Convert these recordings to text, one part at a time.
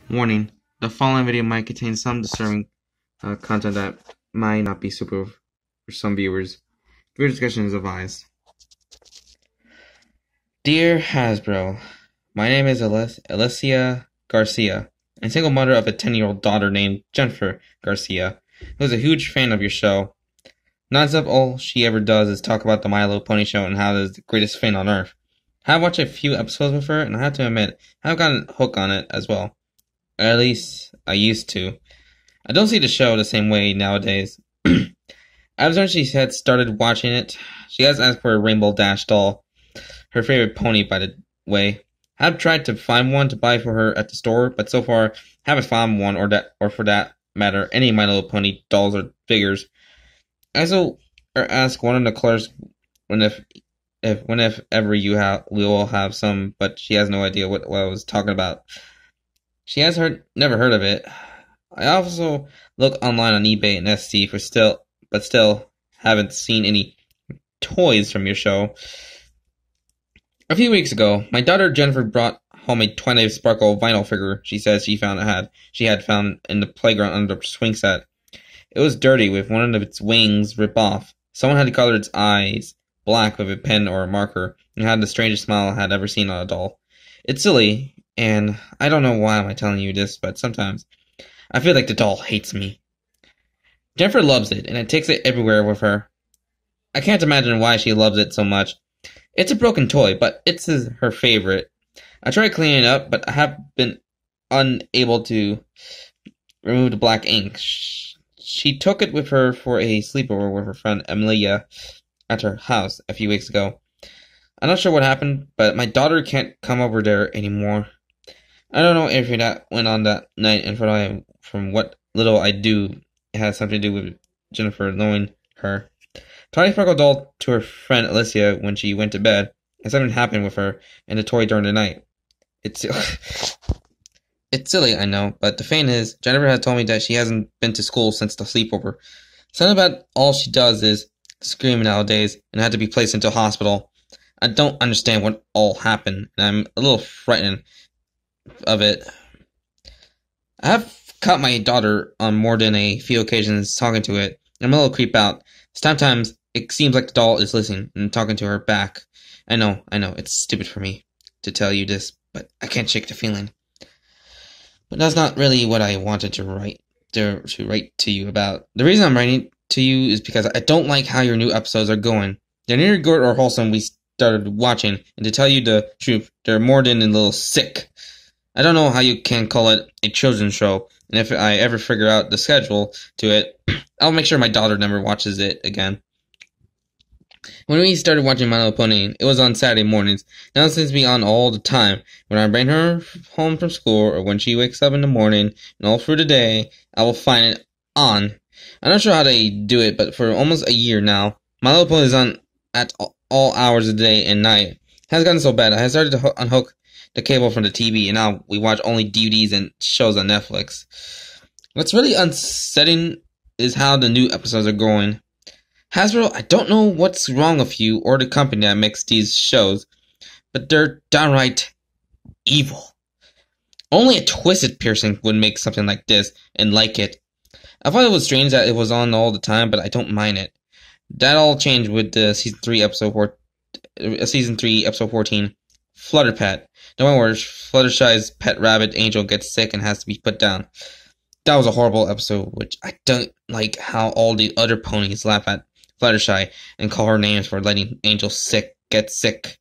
Warning: the following video might contain some disturbing content that might not be suitable for some viewers. Viewer discussion is advised. Dear Hasbro, my name is Alicia Garcia, and single mother of a 10-year-old daughter named Jennifer Garcia, who is a huge fan of your show. Non-stop, all she ever does is talk about the My Little Pony show and how it is the greatest thing on earth. I've watched a few episodes with her, and I have to admit, I've gotten a hook on it as well. Or at least, I used to. I don't see the show the same way nowadays. Ever since she had started watching it, she has asked for a Rainbow Dash doll. Her favorite pony, by the way. I've tried to find one to buy for her at the store, but so far, haven't found one, or for that matter, any My Little Pony dolls or figures. I also asked one of the clerks if ever we will have some, but she has no idea what I was talking about. She has never heard of it. I also look online on eBay and Etsy but still haven't seen any toys from your show. A few weeks ago, my daughter Jennifer brought home a Twilight Sparkle vinyl figure she says she had found in the playground under the swing set. It was dirty, with one of its wings ripped off. Someone had colored its eyes black with a pen or a marker, and had the strangest smile I had ever seen on a doll. It's silly, and I don't know why I'm telling you this, but sometimes I feel like the doll hates me. Jennifer loves it, and it takes it everywhere with her. I can't imagine why she loves it so much. It's a broken toy, but it's her favorite. I tried cleaning it up, but I have been unable to remove the black ink. She took it with her for a sleepover with her friend Emilia at her house a few weeks ago. I'm not sure what happened, but my daughter can't come over there anymore. I don't know if that went on that night, and from what little I do, it has something to do with Jennifer knowing her. Tiny Sparkle doll to her friend Alicia when she went to bed, and something happened with her and the toy during the night. It's silly, I know, but the thing is, Jennifer has told me that she hasn't been to school since the sleepover. Something about all she does is scream nowadays, and had to be placed into a hospital. I don't understand what all happened, and I'm a little frightened of it. I have caught my daughter on more than a few occasions talking to it. I'm a little creeped out. Sometimes it seems like the doll is listening and talking to her back. I know, it's stupid for me to tell you this, but I can't shake the feeling. But that's not really what I wanted to write to you about. The reason I'm writing to you is because I don't like how your new episodes are going. They're neither good or wholesome. We started watching, and to tell you the truth, they're more than a little sick. I don't know how you can call it a children's show, and if I ever figure out the schedule to it, I'll make sure my daughter never watches it again. When we started watching My Little Pony, it was on Saturday mornings. Now it seems to be on all the time. When I bring her home from school, or when she wakes up in the morning, and all through the day, I will find it on. I'm not sure how they do it, but for almost a year now, My Little Pony is on at all hours of the day and night. It has gotten so bad, I have started to unhook the cable from the TV, and now we watch only DVDs and shows on Netflix. What's really unsettling is how the new episodes are going. Hasbro, I don't know what's wrong with you or the company that makes these shows, but they're downright evil. Only a twisted person would make something like this and like it. I thought it was strange that it was on all the time, but I don't mind it. That all changed with the season 3 episode 14, Flutterpet. The one where Fluttershy's pet rabbit Angel gets sick and has to be put down. That was a horrible episode, which I don't like how all the other ponies laugh at Fluttershy and call her names for letting Angel get sick.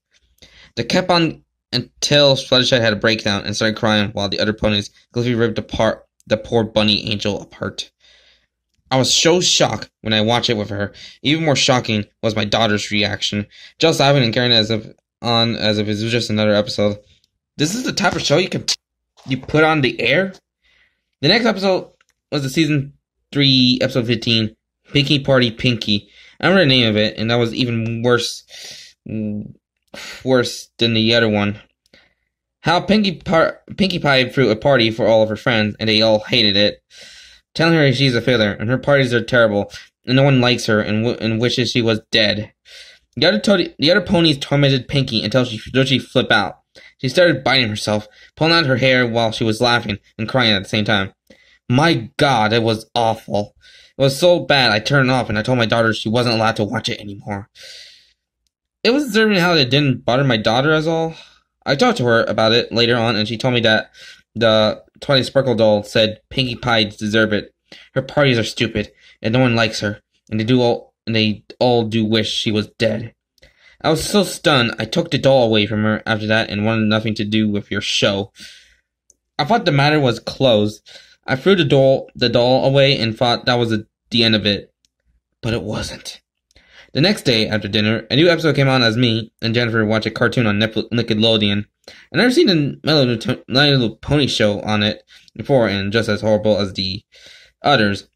They kept on until Fluttershy had a breakdown and started crying while the other ponies gleefully ripped apart the poor bunny Angel apart. I was so shocked when I watched it with her. Even more shocking was my daughter's reaction, just laughing and carrying as if it was just another episode. This is the type of show you put on the air? The next episode was the season 3, episode 15, Pinky Party Pinky. I remember the name of it, and that was even worse than the other one. How Pinkie Pie threw a party for all of her friends, and they all hated it, telling her she's a failure, and her parties are terrible, and no one likes her, and wishes she was dead. The other ponies tormented Pinky until she flipped out. She started biting herself, pulling out her hair while she was laughing and crying at the same time. My God, it was awful. It was so bad I turned it off and I told my daughter she wasn't allowed to watch it anymore. It was disturbing how it didn't bother my daughter as all. I talked to her about it later on and she told me that the Twilight Sparkle doll said Pinkie Pie deserved it. Her parties are stupid and no one likes her, and they all do wish she was dead. I was so stunned I took the doll away from her after that and wanted nothing to do with your show. I thought the matter was closed. I threw the doll away and thought that was the end of it. But it wasn't. The next day, after dinner, a new episode came on as me and Jennifer watched a cartoon on Nickelodeon. I'd never seen the My Little Pony show on it before, and just as horrible as the others,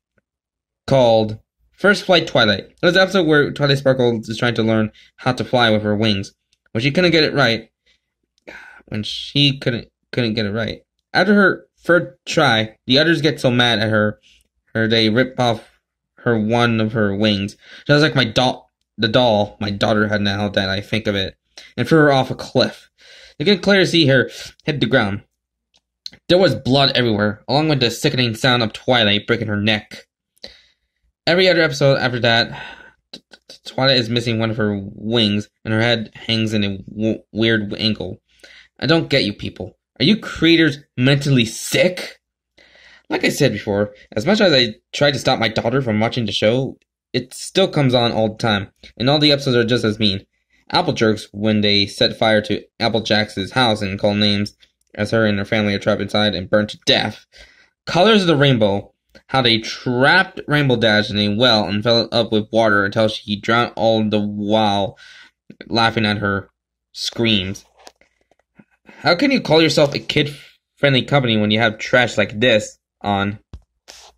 called First Flight Twilight. It was an episode where Twilight Sparkle is trying to learn how to fly with her wings. When she couldn't get it right, after her third try, the others get so mad at her they rip off her one of her wings, just like the doll my daughter had now that I think of it, and threw her off a cliff. You can clearly see her hit the ground. There was blood everywhere, along with the sickening sound of Twilight breaking her neck. Every other episode after that, Twilight is missing one of her wings, and her head hangs in a weird angle. I don't get you people. Are you creators mentally sick? Like I said before, as much as I tried to stop my daughter from watching the show, it still comes on all the time, and all the episodes are just as mean. Applejerks, when they set fire to Applejack's house and call names as her and her family are trapped inside and burned to death. Colors of the Rainbow, how they trapped Rainbow Dash in a well and filled it up with water until she drowned, all the while laughing at her screams. How can you call yourself a kid-friendly company when you have trash like this on?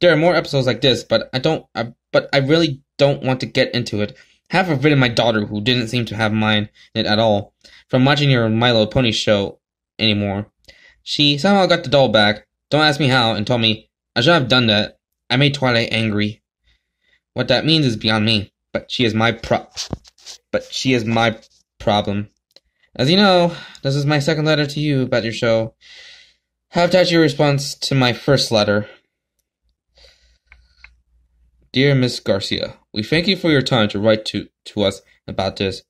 There are more episodes like this, but I really don't want to get into it. Half forbidden my daughter, who didn't seem to have mind in it at all, from watching your My Little Pony show anymore. She somehow got the doll back, don't ask me how, and told me I should have done that. I made Twilight angry. What that means is beyond me, but she is my problem. As you know, this is my second letter to you about your show. Have attached your response to my first letter. Dear Miss Garcia, we thank you for your time to write to us about this,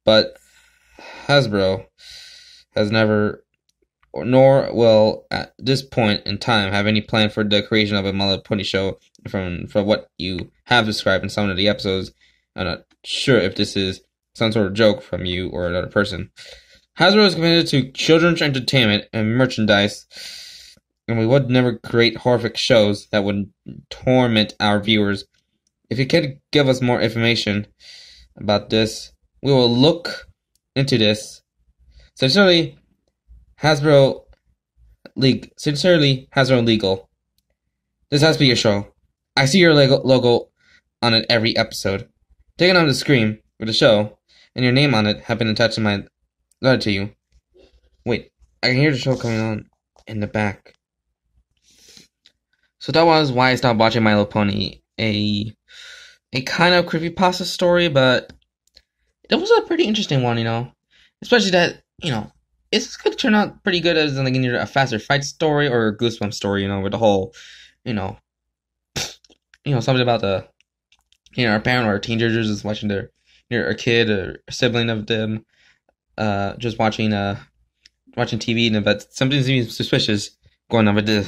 but Hasbro has never, nor will at this point in time, have any plan for the creation of a My Little Pony show from what you have described in some of the episodes. I'm not sure if this is some sort of joke from you or another person. Hasbro is committed to children's entertainment and merchandise, and we would never create horrific shows that would torment our viewers. If you could give us more information about this, we will look into this. Sincerely, Hasbro Legal. This has to be your show. I see your logo on it every episode. Taken on the screen with the show, and your name on it have been attached to my letter to you. Wait, I can hear the show coming on in the back. So that was why I stopped watching My Little Pony. A kind of creepypasta story, but it was a pretty interesting one, Especially that, it's going to turn out pretty good as like either a faster fight story or a goosebump story, with the whole, something about a parent or a teenager just watching a kid or a sibling of them, just watching TV, but something seems suspicious going on with this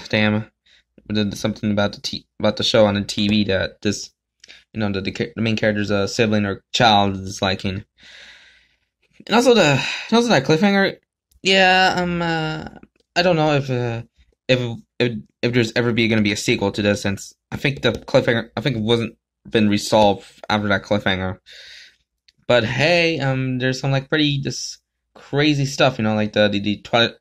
something about the show on the TV that this, the main character's sibling or child is liking. And also that cliffhanger. Yeah, I don't know if there's ever going to be a sequel to this, since I think the cliffhanger it wasn't been resolved after that cliffhanger. But hey, there's some pretty just crazy stuff, like the Twilight,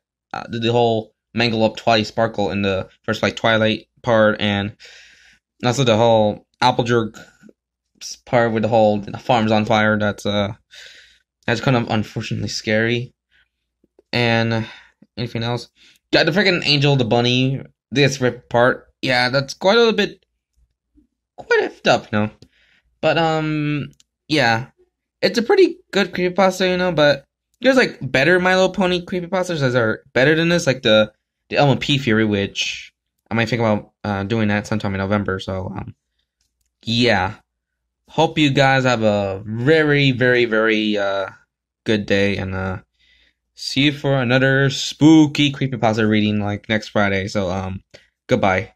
the whole mangle up Twilight Sparkle in the first Twilight part, and also the whole Applejerk part with the farm's on fire. That's kind of unfortunately scary. And anything else? Yeah, the freaking Angel the Bunny, this rip part. Yeah, that's quite effed up, But yeah, it's a pretty good creepypasta, but There's like better My Little Pony creepypastas that are better than this, like the Elma P Fury, which I might think about doing that sometime in November. So yeah. Hope you guys have a very, very, very good day, and see you for another spooky creepypasta reading like next Friday. So goodbye.